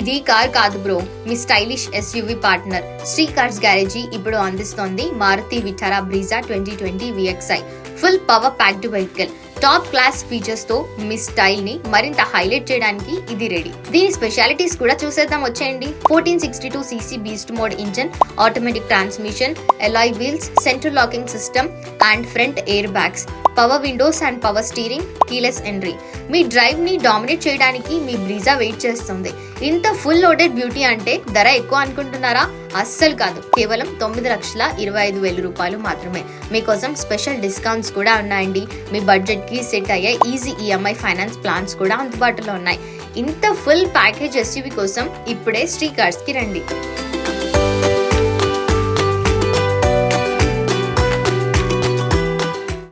ఇది కార్ కాదు బ్రో, మీ stylish SUV partner Shri cars garage ఇప్పుడు అందిస్తోంది Maruti Vitara Brezza 2020 VXI. Full power packed vehicle. Top class features తో మీ స్టైల్ ని మరింత హైలైట్ చేయడానికి ఇది రెడీ. దీని స్పెషాలిటీస్ కూడా చూసేద్దాం వచ్చేయండి. 1462cc beast mode engine, automatic transmission, alloy wheels, central locking system and front air bags, power Windows and power steering, keyless entry. Me drive ని డామినేట్ చేయడానికి మీ బ్రీజా వెయిట్ చేస్తుంది. ఇంత ఫుల్ లోడెడ్ బ్యూటీ అంటే ధర ఎక్కువ అనుకుంటున్నారా? అస్సలు కాదు, కేవలం 9,25,000 రూపాయలు మాత్రమే. మీకోసం స్పెషల్ డిస్కౌంట్స్ కూడా ఉన్నాయండి. మీ బడ్జెట్ కి సెట్ అయ్యే ఈజీ EMI ఫైనాన్స్ ప్లాన్స్ కూడా అందుబాటులో ఉన్నాయి. ఇంత ఫుల్ ప్యాకేజ్ ఎస్యూవీ కోసం ఇప్పుడే శ్రీ కార్స్ కి రండి.